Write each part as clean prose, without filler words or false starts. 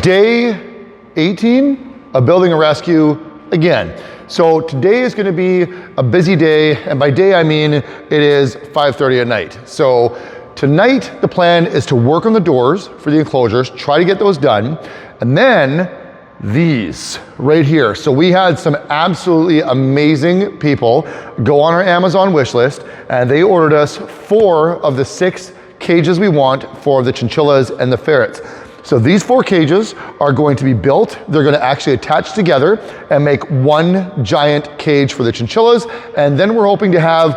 Day 18 of building a rescue again. So today is going to be a busy day, and by day I mean it is 5:30 at night. So tonight the plan is to work on the doors for the enclosures, try to get those done, and then these right here. So we had some absolutely amazing people go on our Amazon wish list, and they ordered us 4 of the 6 cages we want for the chinchillas and the ferrets. So these 4 cages are going to be built. They're going to actually attach together and make one giant cage for the chinchillas. And then we're hoping to have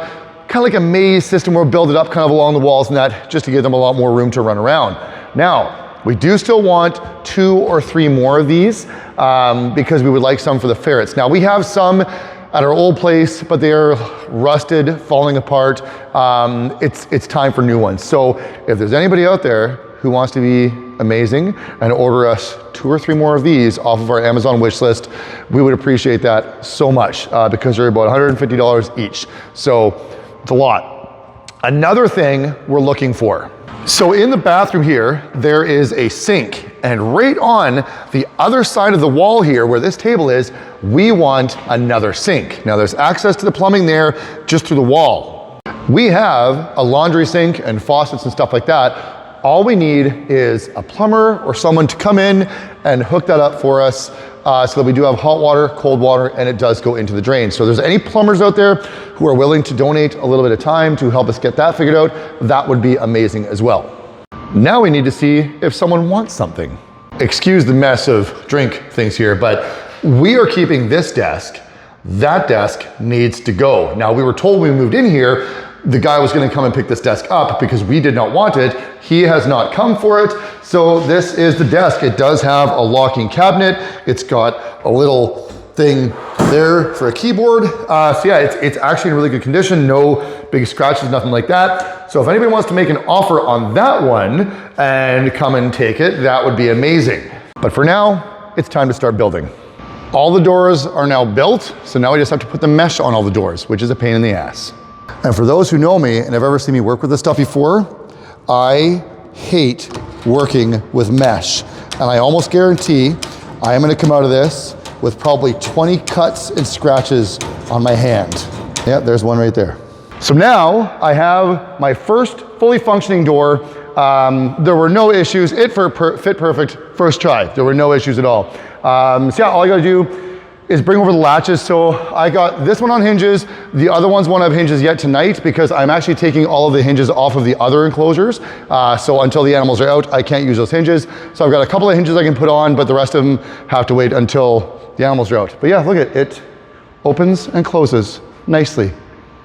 kind of like a maze system where we'll build it up kind of along the walls and that, just to give them a lot more room to run around. Now, we do still want 2 or 3 more of these because we would like some for the ferrets. Now we have some at our old place, but they are rusted, falling apart. It's time for new ones. So if there's anybody out there who wants to be amazing and order us 2 or 3 more of these off of our Amazon wish list, we would appreciate that so much because they're about $150 each. So it's a lot. Another thing we're looking for. So in the bathroom here, there is a sink, and right on the other side of the wall here where this table is, we want another sink. Now there's access to the plumbing there just through the wall. We have a laundry sink and faucets and stuff like that. All we need is a plumber or someone to come in and hook that up for us so that we do have hot water, cold water, and it does go into the drain. So if there's any plumbers out there who are willing to donate a little bit of time to help us get that figured out, that would be amazing as well. Now we need to see if someone wants something. Excuse the mess of drink things here, but we are keeping this desk. That desk needs to go. Now we were told when we moved in here, the guy was gonna come and pick this desk up because we did not want it. He has not come for it. So this is the desk. It does have a locking cabinet. It's got a little thing there for a keyboard. So yeah, it's actually in really good condition. No big scratches, nothing like that. So if anybody wants to make an offer on that one and come and take it, that would be amazing. But for now, it's time to start building. All the doors are now built. So now we just have to put the mesh on all the doors, which is a pain in the ass. And for those who know me and have ever seen me work with this stuff before, I hate working with mesh. And I almost guarantee I am gonna come out of this with probably 20 cuts and scratches on my hand. Yeah, there's one right there. So now I have my first fully functioning door. There were no issues. It fit perfect first try. There were no issues at all. So yeah, all I gotta do is bring over the latches. So I got this one on hinges. The other ones won't have hinges yet tonight because I'm actually taking all of the hinges off of the other enclosures. So until the animals are out, I can't use those hinges. So I've got a couple of hinges I can put on, but the rest of them have to wait until the animals are out. But yeah, look at it. Opens and closes nicely.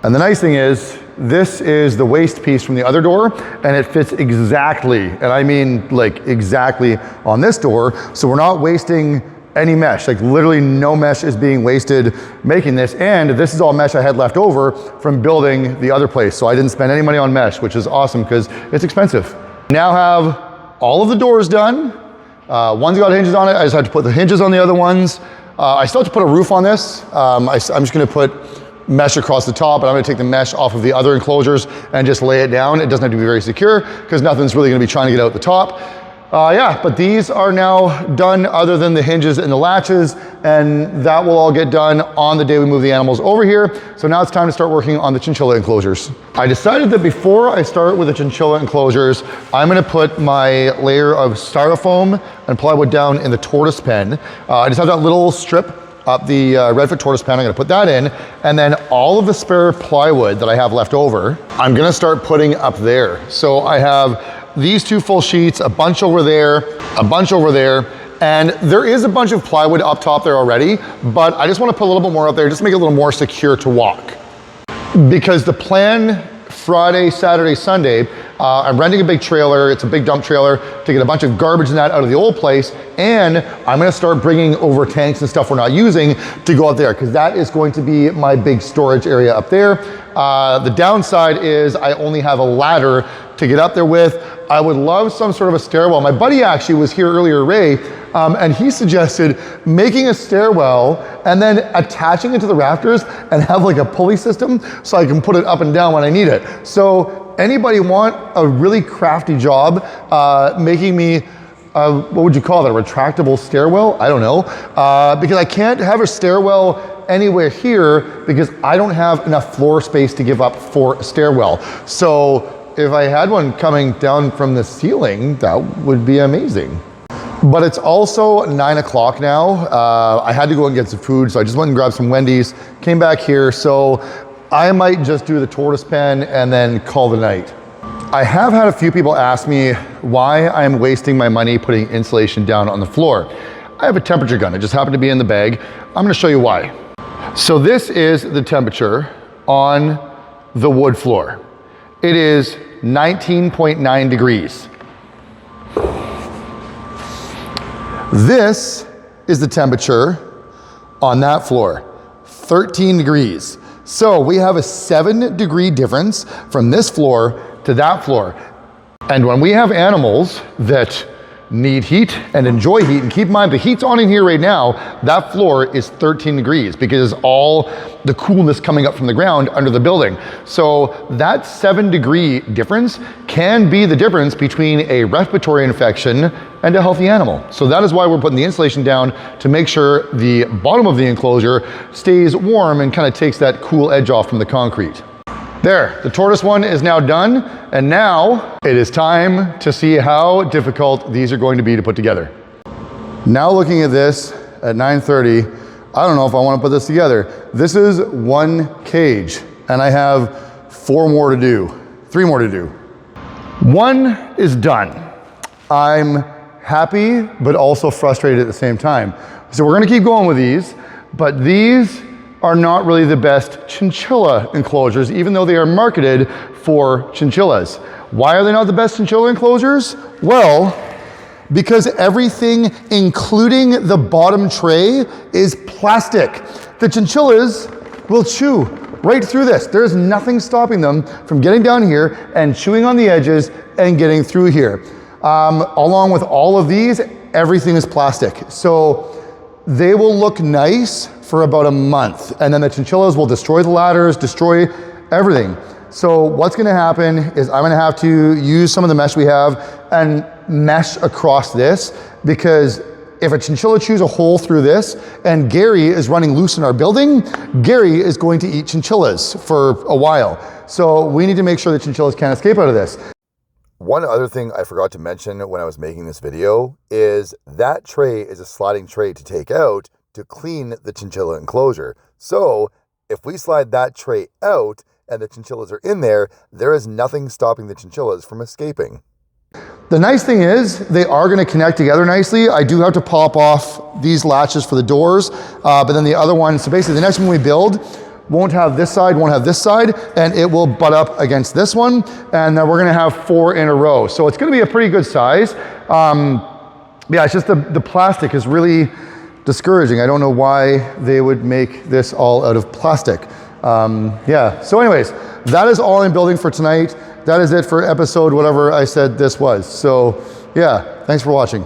And the nice thing is, this is the waste piece from the other door, and it fits exactly, and I mean like exactly on this door. So we're not wasting any mesh, like literally no mesh is being wasted making this. And this is all mesh I had left over from building the other place. So I didn't spend any money on mesh, which is awesome because it's expensive. Now have all of the doors done. One's got hinges on it. I just had to put the hinges on the other ones. I still have to put a roof on this. I'm just gonna put mesh across the top, and I'm gonna take the mesh off of the other enclosures and just lay it down. It doesn't have to be very secure because nothing's really gonna be trying to get out the top. Yeah, but these are now done other than the hinges and the latches, and that will all get done on the day we move the animals over here. So now it's time to start working on the chinchilla enclosures. I decided that before I start with the chinchilla enclosures, I'm gonna put my layer of styrofoam and plywood down in the tortoise pen. I just have that little strip up the Redfoot tortoise pen. I'm gonna put that in, and then all of the spare plywood that I have left over, I'm gonna start putting up there. So I have these 2 full sheets, a bunch over there, a bunch over there, and there is a bunch of plywood up top there already, but I just want to put a little bit more up there, just to make it a little more secure to walk. Because the plan Friday, Saturday, Sunday, I'm renting a big trailer. It's a big dump trailer to get a bunch of garbage and that out of the old place, and I'm gonna start bringing over tanks and stuff we're not using to go out there, because that is going to be my big storage area up there. The downside is I only have a ladder to get up there with. I would love some sort of a stairwell. My buddy actually was here earlier, Ray, and he suggested making a stairwell and then attaching it to the rafters and have like a pulley system so I can put it up and down when I need it. So anybody want a really crafty job making me what would you call that, a retractable stairwell? I don't know, because I can't have a stairwell anywhere here because I don't have enough floor space to give up for a stairwell. So if I had one coming down from the ceiling, that would be amazing. But it's also 9 o'clock now. I had to go and get some food, so I just went and grabbed some Wendy's, came back here, so I might just do the tortoise pen and then call the night. I have had a few people ask me why I'm wasting my money putting insulation down on the floor. I have a temperature gun, it just happened to be in the bag. I'm gonna show you why. So this is the temperature on the wood floor. It is 19.9 degrees. This is the temperature on that floor, 13 degrees. So we have a 7-degree difference from this floor to that floor. And when we have animals that need heat and enjoy heat, and keep in mind the heat's on in here right now, that floor is 13 degrees because all the coolness coming up from the ground under the building. So that 7-degree difference can be the difference between a respiratory infection and a healthy animal. So that is why we're putting the insulation down, to make sure the bottom of the enclosure stays warm and kind of takes that cool edge off from the concrete. There, the tortoise one is now done, and now it is time to see how difficult these are going to be to put together. Now looking at this at 9:30, I don't know if I want to put this together. This is one cage, and I have 4 more to do, 3 more to do. One is done. I'm happy, but also frustrated at the same time. So we're gonna keep going with these, but these are not really the best chinchilla enclosures, even though they are marketed for chinchillas. Why are they not the best chinchilla enclosures? Well, because everything, including the bottom tray, is plastic. The chinchillas will chew right through this. There's nothing stopping them from getting down here and chewing on the edges and getting through here. Along with all of these, everything is plastic. So they will look nice for about a month, and then the chinchillas will destroy the ladders, destroy everything. So what's gonna happen is I'm gonna have to use some of the mesh we have and mesh across this, because if a chinchilla chews a hole through this and Gary is running loose in our building, Gary is going to eat chinchillas for a while. So we need to make sure the chinchillas can't escape out of this. One other thing I forgot to mention when I was making this video is that tray is a sliding tray to take out to clean the chinchilla enclosure. So if we slide that tray out and the chinchillas are in there, there is nothing stopping the chinchillas from escaping. The nice thing is they are going to connect together nicely. I do have to pop off these latches for the doors, but then the other one, so basically the next one we build won't have this side, won't have this side, and it will butt up against this one, and then we're gonna have 4 in a row. So it's gonna be a pretty good size. Yeah, it's just the plastic is really discouraging. I don't know why they would make this all out of plastic. Yeah, so anyways, that is all I'm building for tonight. That is it for episode whatever I said this was. So yeah, thanks for watching.